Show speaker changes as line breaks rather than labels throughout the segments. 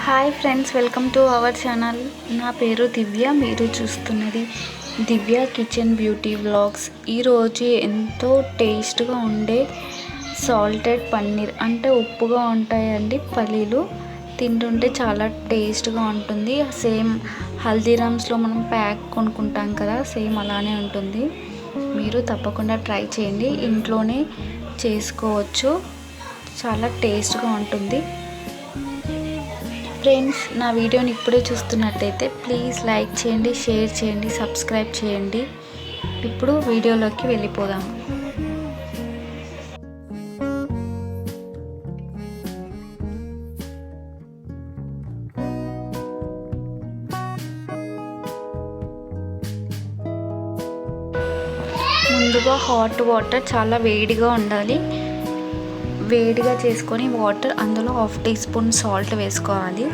Hi friends, welcome to our channel. నా పేరు దివ్య. మీరు చూస్తున్నది దివ్య కిచెన్ బ్యూటీ వ్లాగ్స్. ఈరోజు ఎంతో టేస్ట్గా ఉండే సాల్టెడ్ పన్నీర్, అంటే ఉప్పుగా ఉంటాయండి పల్లీలు. తింటుంటే చాలా టేస్ట్గా ఉంటుంది. సేమ్ హల్దీరామ్స్లో మనం ప్యాక్ కొనుక్కుంటాం కదా, సేమ్ అలానే ఉంటుంది. మీరు తప్పకుండా ట్రై చేయండి. ఇంట్లోనే చేసుకోవచ్చు, చాలా టేస్ట్గా ఉంటుంది. ఫ్రెండ్స్, నా వీడియోని ఇప్పుడే చూస్తున్నట్టయితే ప్లీజ్ లైక్ చేయండి, షేర్ చేయండి, సబ్స్క్రైబ్ చేయండి. ఇప్పుడు వీడియోలోకి వెళ్ళిపోదాం. ముందుగా హాట్ వాటర్ చాలా వేడిగా ఉండాలి. వేడిగా చేసుకొని వాటర్, అందులో 1/2 టీ స్పూన్ సాల్ట్ వేసుకోవాలి.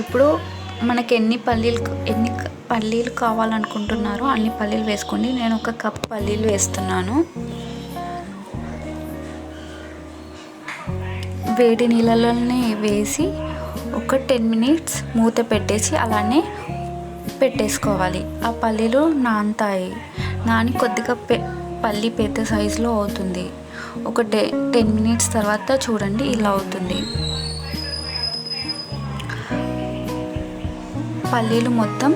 ఇప్పుడు మనకి ఎన్ని పల్లీలు కావాలనుకుంటున్నారో అన్ని పల్లీలు వేసుకోండి. నేను 1 కప్ పల్లీలు వేస్తున్నాను. వేడి నీళ్ళలోనే వేసి ఒక 10 మినిట్స్ మూత పెట్టేసి అలానే పెట్టేసుకోవాలి. ఆ పల్లీలు నాని కొద్దిగా పల్లి పెద్ద సైజులో అవుతుంది. ఒక 10 మినిట్స్ తర్వాత చూడండి, ఇలా అవుతుంది. పల్లీలు మొత్తం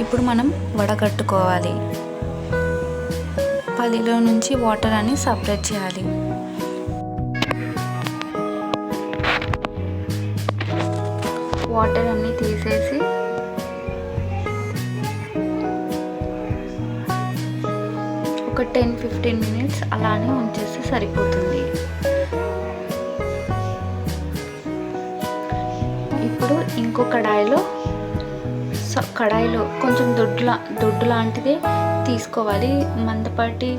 ఇప్పుడు మనం వడగట్టుకోవాలి. పల్లీలో నుంచి వాటర్ అని సపరేట్ చేయాలి. వాటర్ అన్నీ తీసేసి ఒక 10-15 మినిట్స్ అలానే ఉంచేస్తే సరిపోతుంది. ఇప్పుడు ఇంకో కడాయిలో కొంచెం దొడ్డు లాంటిదే తీసుకోవాలి. మందపాటి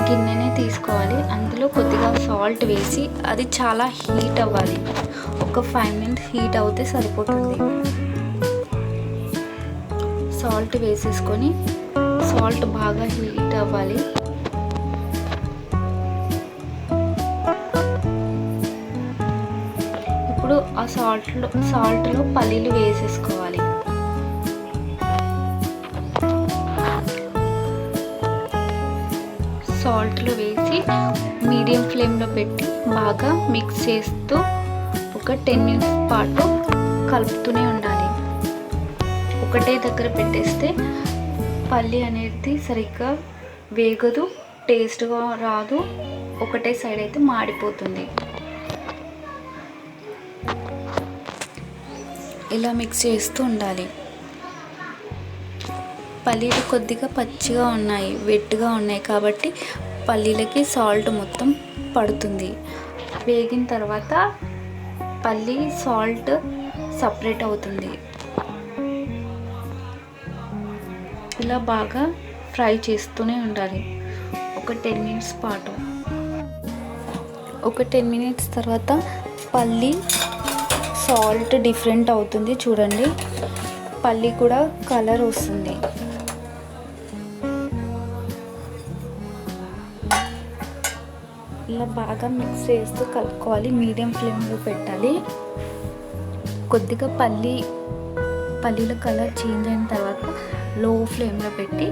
గిన్నెనే తీసుకోవాలి. అందులో కొద్దిగా సాల్ట్ వేసి అది చాలా హీట్ అవ్వాలి. ఒక 5 మినిట్స్ హీట్ అవుతే సరిపోతుంది. సాల్ట్ వేసేసుకొని సాల్ట్ బాగా హీట్ అవ్వాలి. ఇప్పుడు ఆ సాల్ట్లో పల్లీలు వేసేసుకోవాలి. సాల్ట్లో వేసి మీడియం ఫ్లేమ్లో పెట్టి బాగా మిక్స్ చేస్తూ ఒక 10 మినిట్స్ పాటు కలుపుతూనే ఉండాలి. ఒకటే దగ్గర పెట్టేస్తే పల్లి అనేది సరిగ్గా వేగదు, టేస్ట్గా రాదు. ఒకటే సైడ్ అయితే మాడిపోతుంది. ఇలా మిక్స్ చేస్తూ ఉండాలి. పల్లీలు కొద్దిగా పచ్చిగా ఉన్నాయి, వెట్గా ఉన్నాయి కాబట్టి పల్లీలకి సాల్ట్ మొత్తం పడుతుంది. వేగిన తర్వాత పల్లి సాల్ట్ సపరేట్ అవుతుంది. ఇలా బాగా ఫ్రై చేస్తూనే ఉండాలి ఒక 10 మినిట్స్ పాటు. ఒక 10 మినిట్స్ తర్వాత పల్లి సాల్ట్ డిఫరెంట్ అవుతుంది. చూడండి, పల్లి కూడా కలర్ వస్తుంది. ఇలా బాగా మిక్స్ చేస్తూ కలుపుకోవాలి. మీడియం ఫ్లేమ్లో పెట్టాలి. కొద్దిగా పల్లీల కలర్ చేంజ్ అయిన తర్వాత లో ఫ్లేమ్లో పెట్టి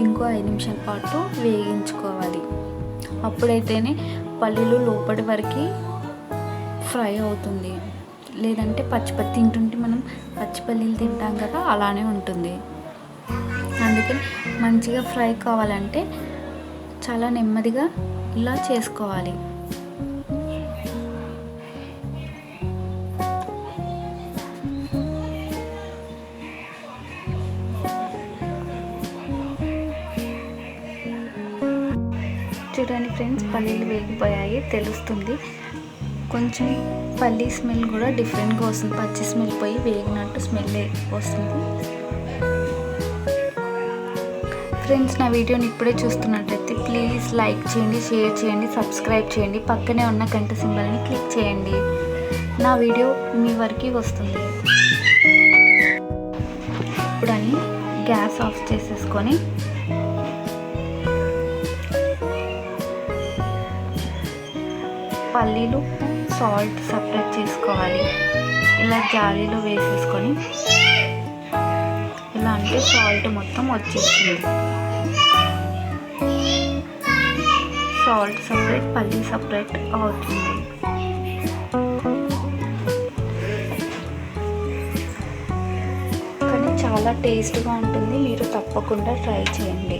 ఇంకో 5 నిమిషాల పాటు వేగించుకోవాలి. అప్పుడైతేనే పల్లీలు లోపటి వరకు ఫ్రై అవుతుంది. లేదంటే తింటుంటే మనం పచ్చి పల్లీలు తింటాం కదా, అలానే ఉంటుంది. అందుకని మంచిగా ఫ్రై కావాలంటే చాలా నెమ్మదిగా ఇలా చేసుకోవాలి. చూడండి ఫ్రెండ్స్, పల్లీలు వేగిపోయాయి తెలుస్తుంది. కొంచెం పల్లీ స్మెల్ కూడా డిఫరెంట్గా వస్తుంది. పచ్చి స్మెల్ పోయి వేగినట్టు స్మెల్ వస్తుంది. ఫ్రెండ్స్, నా వీడియోని ఇప్పుడే చూస్తున్నట్లయితే ప్లీజ్ లైక్ చేయండి, షేర్ చేయండి, సబ్స్క్రైబ్ చేయండి. పక్కనే ఉన్న గంట సింబల్ని క్లిక్ చేయండి. నా వీడియో మీ వరకు వస్తుంది. ఇప్పుడు గ్యాస్ ఆఫ్ చేసేసుకొని పల్లీలు సాల్ట్ సపరేట్ చేసుకోవాలి. ఇలా జాలీలో వేసేసుకొని ఇలా అంటే సాల్ట్ మొత్తం వచ్చేస్తుంది. సాల్ట్ సపరేట్, పల్లి సపరేట్ అవుతుంది. కానీ చాలా టేస్ట్గా ఉంటుంది, మీరు తప్పకుండా ట్రై చేయండి.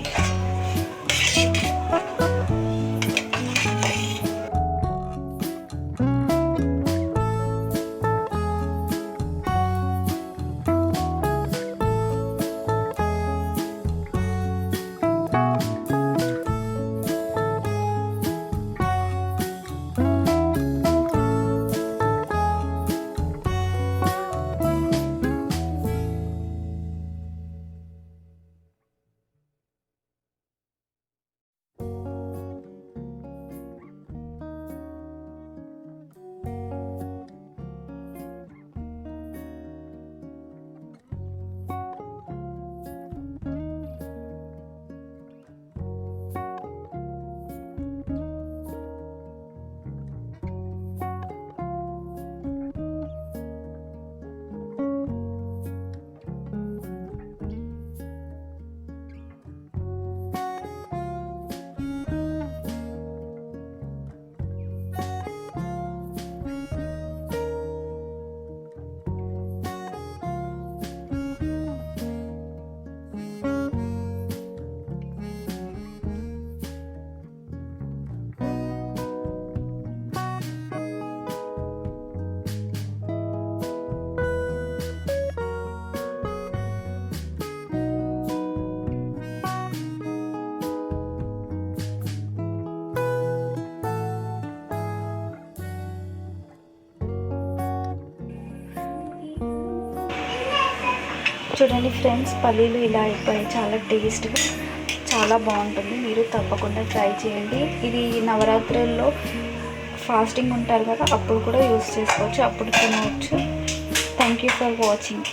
చూడండి ఫ్రెండ్స్, పల్లీలు ఇలా అయిపోయాయి. చాలా టేస్ట్గా, చాలా బాగుంటుంది. మీరు తప్పకుండా ట్రై చేయండి. ఇది నవరాత్రుల్లో ఫాస్టింగ్ ఉంటారు కదా, అప్పుడు కూడా యూస్ చేసుకోవచ్చు, అప్పుడు తినవచ్చు. Thank you for watching.